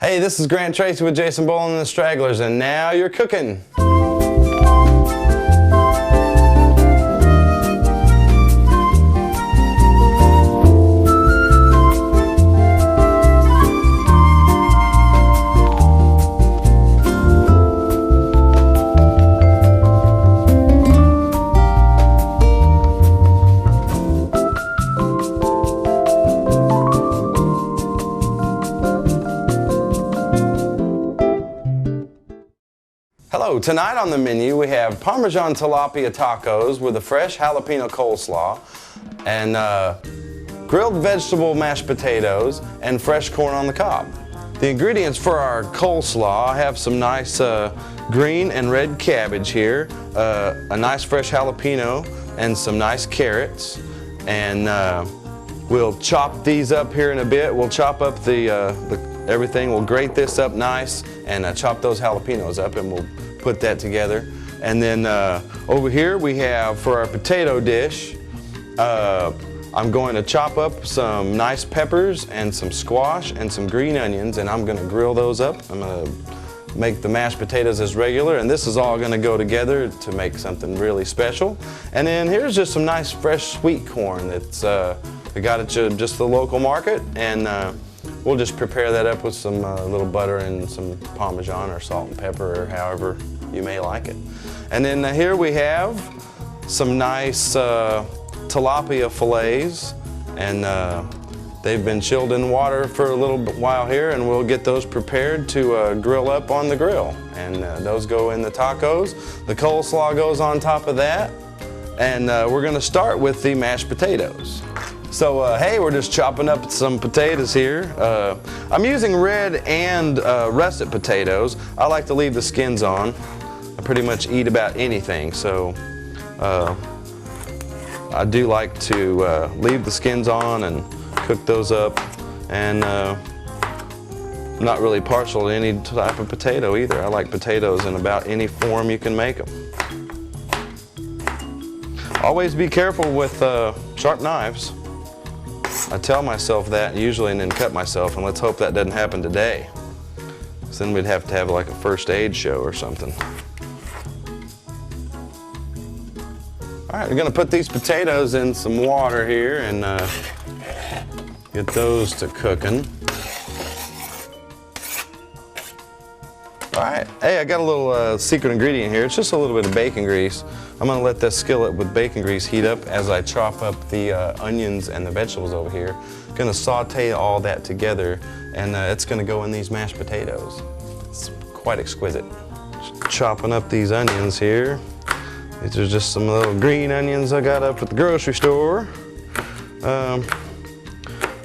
Hey, this is Grant Tracy with Jason Boland and the Stragglers, and now you're cooking. Hello, tonight on the menu we have Parmesan tilapia tacos with a fresh jalapeno coleslaw and grilled vegetable mashed potatoes and fresh corn on the cob. The ingredients for our coleslaw, I have some nice green and red cabbage here, a nice fresh jalapeno and some nice carrots, and we'll chop these up here in a bit. We'll chop up everything, we'll grate this up nice and chop those jalapenos up, and we'll put that together. And then over here we have, for our potato dish, I'm going to chop up some nice peppers and some squash and some green onions, and I'm going to grill those up. I'm going to make the mashed potatoes as regular, and this is all going to go together to make something really special. And then here's just some nice fresh sweet corn that's I got at just the local market, and we'll just prepare that up with some little butter and some Parmesan or salt and pepper, or however you may like it. And then here we have some nice tilapia fillets, and they've been chilled in water for a little while here, and we'll get those prepared to grill up on the grill. And those go in the tacos. The coleslaw goes on top of that, and we're going to start with the mashed potatoes. So hey, we're just chopping up some potatoes here. I'm using red and russet potatoes. I like to leave the skins on. I pretty much eat about anything, so I do like to leave the skins on and cook those up. And I'm not really partial to any type of potato either. I like potatoes in about any form you can make them. Always be careful with sharp knives. I tell myself that usually and then cut myself, and let's hope that doesn't happen today. Because then we'd have to have like a first aid show or something. Alright, we're going to put these potatoes in some water here and get those to cooking. Alright, hey, I got a little secret ingredient here. It's just a little bit of bacon grease. I'm going to let this skillet with bacon grease heat up as I chop up the onions and the vegetables over here. I'm going to saute all that together, and it's going to go in these mashed potatoes. It's quite exquisite. Just chopping up these onions here. These are just some little green onions I got up at the grocery store.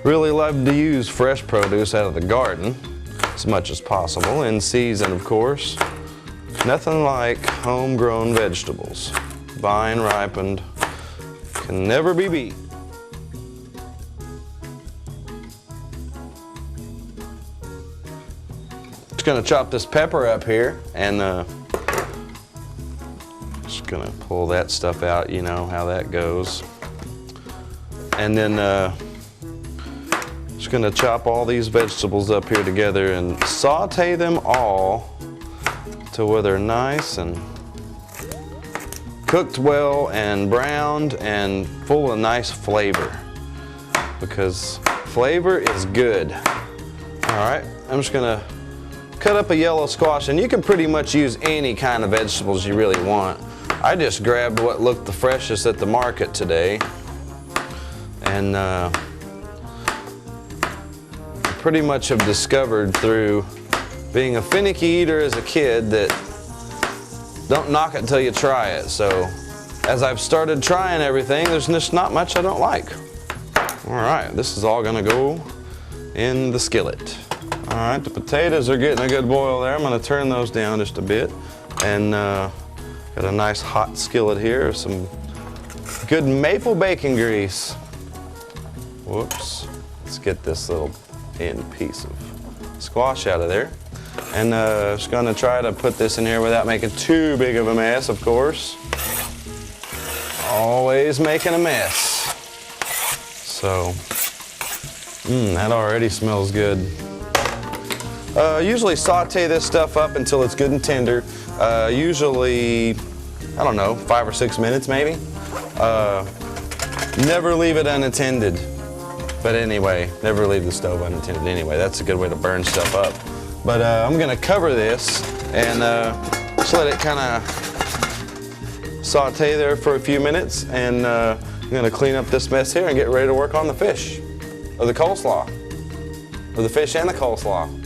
Really love to use fresh produce out of the garden as much as possible, in season of course. Nothing like homegrown vegetables. Vine ripened, can never be beat. Just gonna chop this pepper up here, and just gonna pull that stuff out, you know how that goes. And then just gonna chop all these vegetables up here together and saute them all to where they're nice and cooked well and browned and full of nice flavor, because flavor is good. Alright, I'm just gonna cut up a yellow squash, and you can pretty much use any kind of vegetables you really want. I just grabbed what looked the freshest at the market today, and pretty much have discovered through being a finicky eater as a kid that don't knock it until you try it. So as I've started trying everything, there's just not much I don't like. Alright, this is all gonna go in the skillet. Alright, the potatoes are getting a good boil there. I'm gonna turn those down just a bit, and got a nice hot skillet here of some good maple bacon grease. Whoops, let's get this little thin piece of squash out of there. And just gonna try to put this in here without making too big of a mess, of course. Always making a mess. So, that already smells good. Usually saute this stuff up until it's good and tender. Usually, I don't know, 5 or 6 minutes maybe. Never leave it unattended. But anyway, never leave the stove unattended anyway. That's a good way to burn stuff up. But I'm gonna cover this and just let it kind of saute there for a few minutes, and I'm gonna clean up this mess here and get ready to work on the fish, or the coleslaw, or the fish and the coleslaw.